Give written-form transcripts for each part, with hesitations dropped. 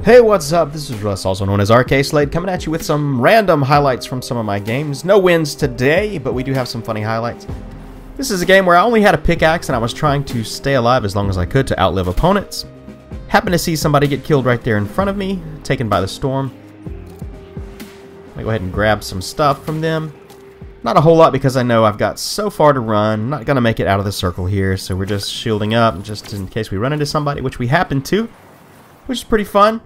Hey, what's up? This is Russ, also known as RKSlade, coming at you with some random highlights from some of my games. No wins today, but we do have some funny highlights. This is a game where I only had a pickaxe and I was trying to stay alive as long as I could to outlive opponents. Happened to see somebody get killed right there in front of me, taken by the storm. Let me go ahead and grab some stuff from them. Not a whole lot because I know I've got so far to run. I'm not going to make it out of the circle here, so we're just shielding up just in case we run into somebody, which we happen to, which is pretty fun.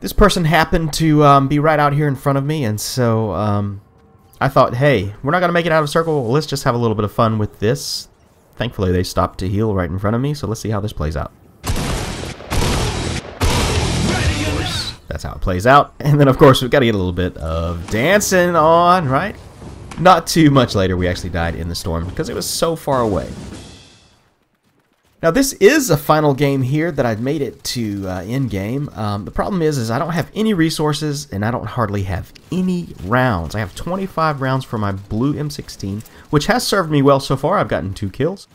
This person happened to be right out here in front of me, and so I thought, hey, we're not going to make it out of the circle. Let's just have a little bit of fun with this. Thankfully, they stopped to heal right in front of me, so let's see how this plays out. Of course, that's how it plays out. And then, of course, we've got to get a little bit of dancing on, right? Not too much later, we actually died in the storm because it was so far away. Now, this is a final game here that I've made it to end game. The problem is I don't have any resources and I don't hardly have any rounds. I have 25 rounds for my blue M16, which has served me well so far. I've gotten 2 kills.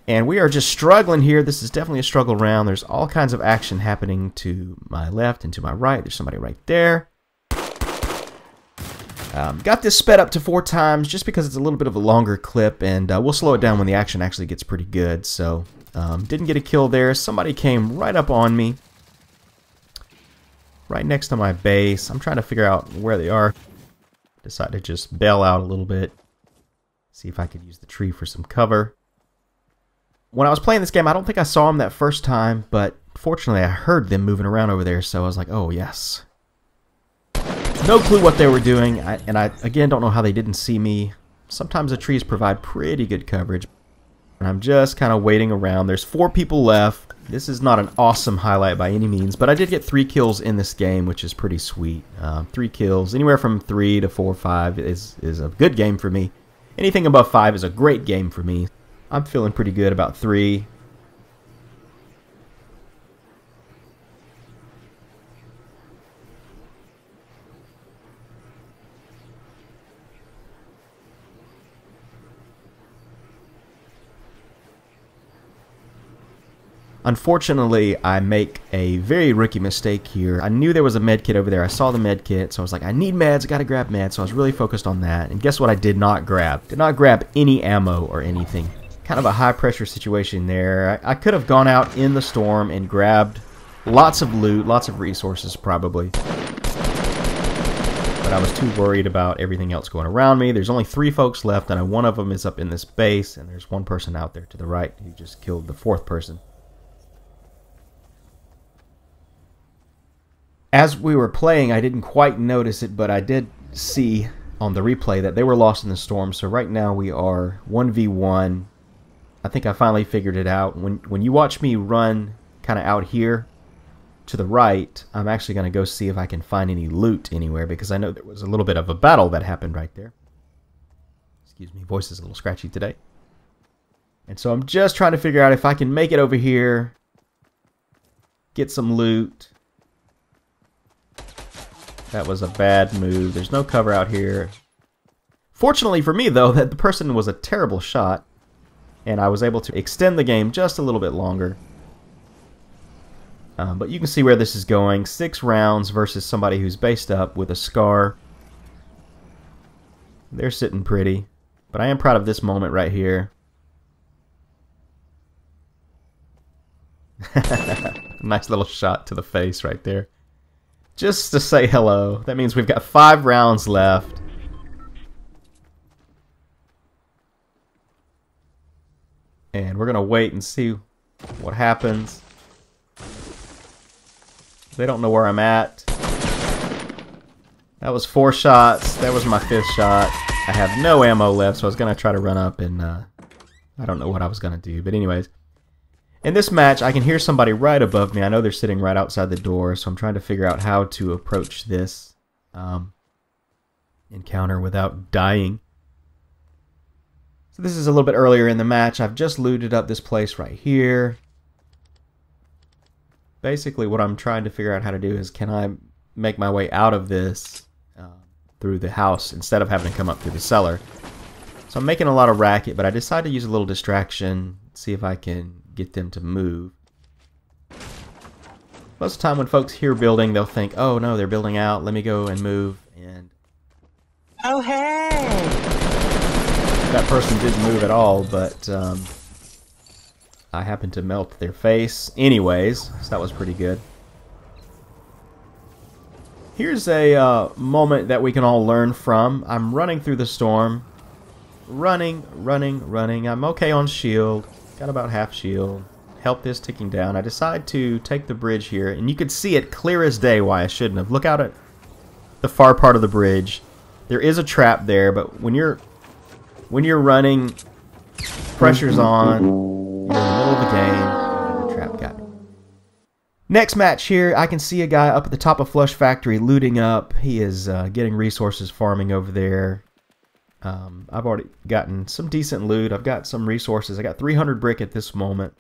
And we are just struggling here. This is definitely a struggle round. There's all kinds of action happening to my left and to my right. There's somebody right there. Got this sped up to 4 times just because it's a little bit of a longer clip, and we'll slow it down when the action actually gets pretty good. So, didn't get a kill there. Somebody came right up on me, right next to my base. I'm trying to figure out where they are. Decided to just bail out a little bit, see if I could use the tree for some cover. When I was playing this game, I don't think I saw them that first time, but fortunately I heard them moving around over there, so I was like, oh yes. No clue what they were doing, and I again don't know how they didn't see me. Sometimes the trees provide pretty good coverage, and I'm just kind of waiting around. There's 4 people left. This is not an awesome highlight by any means, but I did get 3 kills in this game, which is pretty sweet. 3 kills, anywhere from 3 to 4 or 5 is a good game for me. Anything above 5 is a great game for me. I'm feeling pretty good about 3. Unfortunately, I make a very rookie mistake here. I knew there was a med kit over there. I saw the med kit, so I was like, I need meds, I gotta grab meds. So I was really focused on that. And guess what I did not grab? Did not grab any ammo or anything. Kind of a high pressure situation there. I could have gone out in the storm and grabbed lots of loot, lots of resources probably. But I was too worried about everything else going around me. There's only 3 folks left, and one of them is up in this base, and there's one person out there to the right who just killed the 4th person. As we were playing, I didn't quite notice it, but I did see on the replay that they were lost in the storm. So right now we are 1v1. I think I finally figured it out. When you watch me run kind of out here to the right, I'm actually going to go see if I can find any loot anywhere, because I know there was a little bit of a battle that happened right there. Excuse me, voice is a little scratchy today. And so I'm just trying to figure out if I can make it over here, get some loot. That was a bad move. There's no cover out here. Fortunately for me, though, that the person was a terrible shot, and I was able to extend the game just a little bit longer. But you can see where this is going. 6 rounds versus somebody who's based up with a scar. They're sitting pretty, but I am proud of this moment right here. Nice little shot to the face right there. Just to say hello. That means we've got 5 rounds left. And we're going to wait and see what happens. They don't know where I'm at. That was 4 shots. That was my 5th shot. I have no ammo left, so I was going to try to run up and I don't know what I was going to do. But anyways. In this match, I can hear somebody right above me. I know they're sitting right outside the door, so I'm trying to figure out how to approach this encounter without dying. So this is a little bit earlier in the match. I've just looted up this place right here. Basically, what I'm trying to figure out how to do is, can I make my way out of this through the house instead of having to come up through the cellar? So I'm making a lot of racket, but I decided to use a little distraction, see if I can get them to move. Most of the time when folks hear building, they'll think, oh no, they're building out, let me go and move. And oh hey! That person didn't move at all, but I happened to melt their face anyways, so that was pretty good. Here's a moment that we can all learn from. I'm running through the storm. Running. I'm okay on shield. Got about half shield. Health is ticking down. I decide to take the bridge here, and you can see it clear as day why I shouldn't have. Look out at the far part of the bridge. There is a trap there, but when you're running, pressure's on, you're in the middle of the game, the trap got me. Next match here, I can see a guy up at the top of Flush Factory looting up. He is getting resources, farming over there. I've already gotten some decent loot. I've got some resources. I got 300 brick at this moment.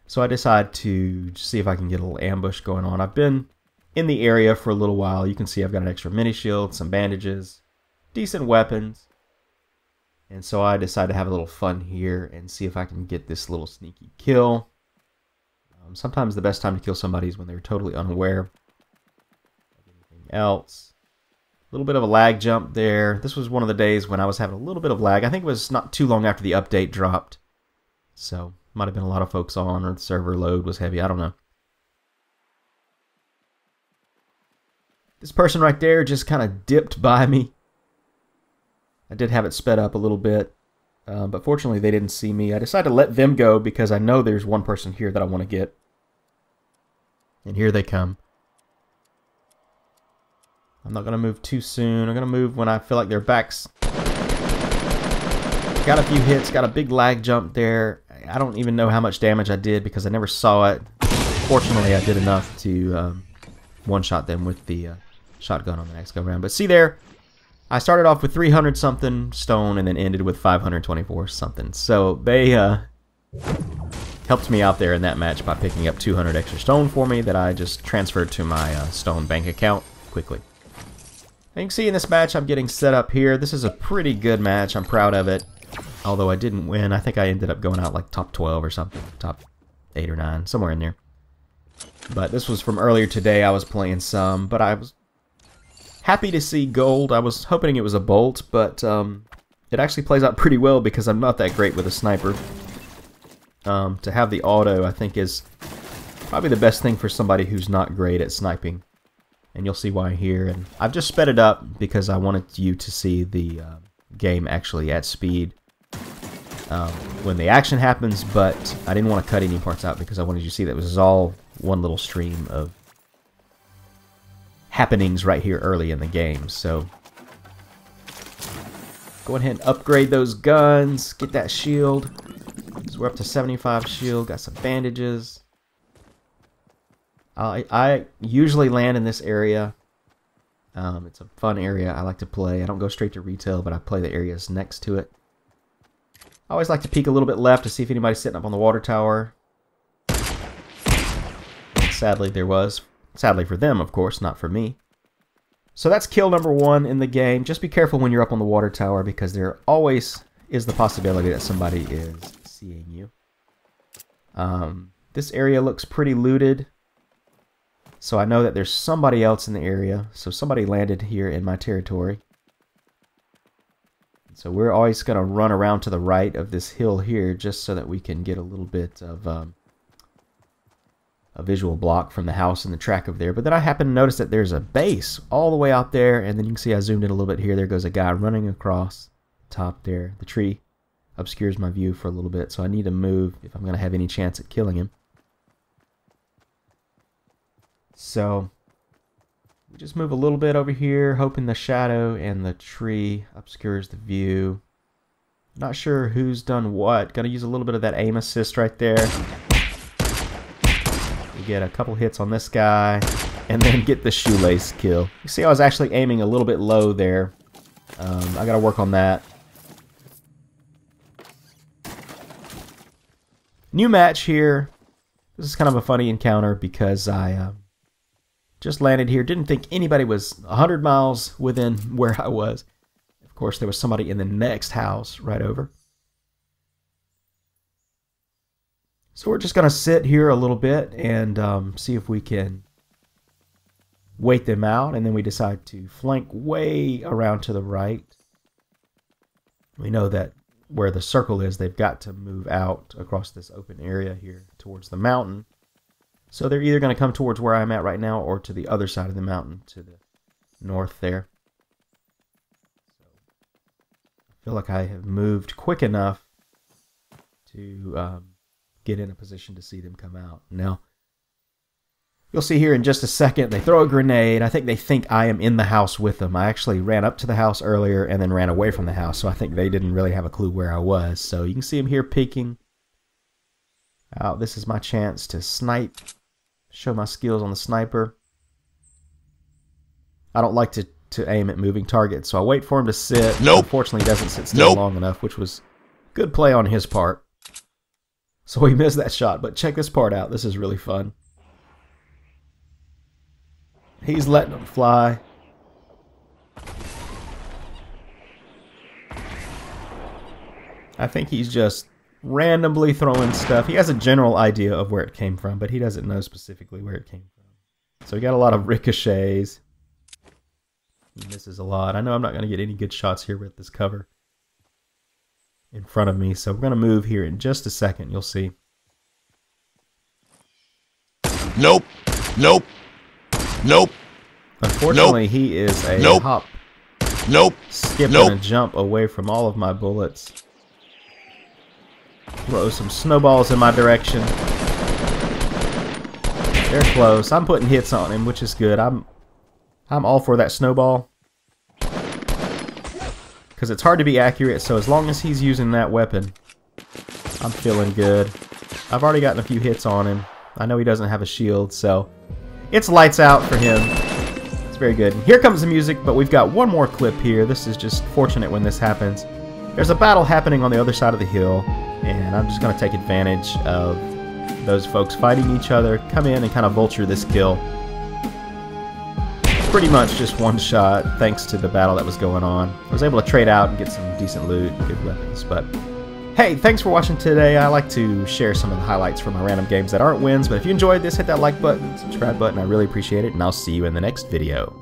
So I decide to see if I can get a little ambush going on. I've been in the area for a little while. You can see I've got an extra mini shield, some bandages, decent weapons. And so I decide to have a little fun here and see if I can get this little sneaky kill. Sometimes the best time to kill somebody is when they're totally unaware of anything else. A little bit of a lag jump there. This was one of the days when I was having a little bit of lag. I think it was not too long after the update dropped. So, might have been a lot of folks on, or the server load was heavy. I don't know. This person right there just kind of dipped by me. I did have it sped up a little bit. But fortunately, they didn't see me. I decided to let them go because I know there's one person here that I want to get. And here they come. I'm not going to move too soon. I'm going to move when I feel like their backs. Got a few hits. Got a big lag jump there. I don't even know how much damage I did because I never saw it. Fortunately, I did enough to one-shot them with the shotgun on the next go-round. But see there? I started off with 300 something stone and then ended with 524 something. So they helped me out there in that match by picking up 200 extra stone for me that I just transferred to my stone bank account quickly. And you can see in this match I'm getting set up here. This is a pretty good match. I'm proud of it. Although I didn't win. I think I ended up going out like top 12 or something. Top 8 or 9. Somewhere in there. But this was from earlier today. I was playing some. But I was happy to see gold. I was hoping it was a bolt, but it actually plays out pretty well because I'm not that great with a sniper. To have the auto, I think, is probably the best thing for somebody who's not great at sniping. And you'll see why here. And I've just sped it up because I wanted you to see the game actually at speed when the action happens, but I didn't want to cut any parts out because I wanted you to see that it was all one little stream of happenings right here early in the game. So go ahead and upgrade those guns, get that shield. So we're up to 75 shield, got some bandages. I usually land in this area. It's a fun area I like to play. I don't go straight to retail, but I play the areas next to it. I always like to peek a little bit left to see if anybody's sitting up on the water tower. Sadly, there was. Sadly for them, of course, not for me. So that's kill number 1 in the game. Just be careful when you're up on the water tower because there always is the possibility that somebody is seeing you. This area looks pretty looted. So I know that there's somebody else in the area. So somebody landed here in my territory. So we're always going to run around to the right of this hill here just so that we can get a little bit of a visual block from the house and the track over there. But then I happen to notice that there's a base all the way out there. And then you can see I zoomed in a little bit here. There goes a guy running across the top there. The tree obscures my view for a little bit. So I need to move if I'm going to have any chance at killing him. So we just move a little bit over here, hoping the shadow and the tree obscures the view. Not sure who's done what. Gonna use a little bit of that aim assist right there. We get a couple hits on this guy, and then get the shoelace kill. You see I was actually aiming a little bit low there. I gotta work on that. New match here. This is kind of a funny encounter because I just landed here. Didn't think anybody was 100 miles within where I was. Of course, there was somebody in the next house right over. So we're just going to sit here a little bit and see if we can wait them out, and then we decide to flank way around to the right. We know that where the circle is, they've got to move out across this open area here towards the mountain. So they're either going to come towards where I'm at right now or to the other side of the mountain to the north there. So I feel like I have moved quick enough to get in a position to see them come out. Now, you'll see here in just a second, they throw a grenade. I think they think I am in the house with them. I actually ran up to the house earlier and then ran away from the house, so I think they didn't really have a clue where I was. So you can see them here peeking out. This is my chance to snipe, show my skills on the sniper. I don't like to aim at moving targets, so I wait for him to sit. Nope. Unfortunately, he doesn't sit still long enough, which was good play on his part. So he missed that shot, but check this part out. This is really fun. He's letting them fly. I think he's just randomly throwing stuff. He has a general idea of where it came from, but he doesn't know specifically where it came from. So he got a lot of ricochets. He misses a lot. I know I'm not going to get any good shots here with this cover in front of me, so we're going to move here in just a second. You'll see. Nope. Nope. Nope. Unfortunately, nope. He is a hop, skip, and a jump away from all of my bullets. Throw some snowballs in my direction. They're close. I'm putting hits on him, which is good. I'm all for that snowball, because it's hard to be accurate, so as long as he's using that weapon, I'm feeling good. I've already gotten a few hits on him. I know he doesn't have a shield, so it's lights out for him. It's very good. And here comes the music, but we've got one more clip here. This is just fortunate when this happens. There's a battle happening on the other side of the hill, and I'm just going to take advantage of those folks fighting each other, come in and kind of vulture this kill. Pretty much just one shot, thanks to the battle that was going on. I was able to trade out and get some decent loot and good weapons, but hey, thanks for watching today. I like to share some of the highlights from my random games that aren't wins, but if you enjoyed this, hit that like button, subscribe button. I really appreciate it, and I'll see you in the next video.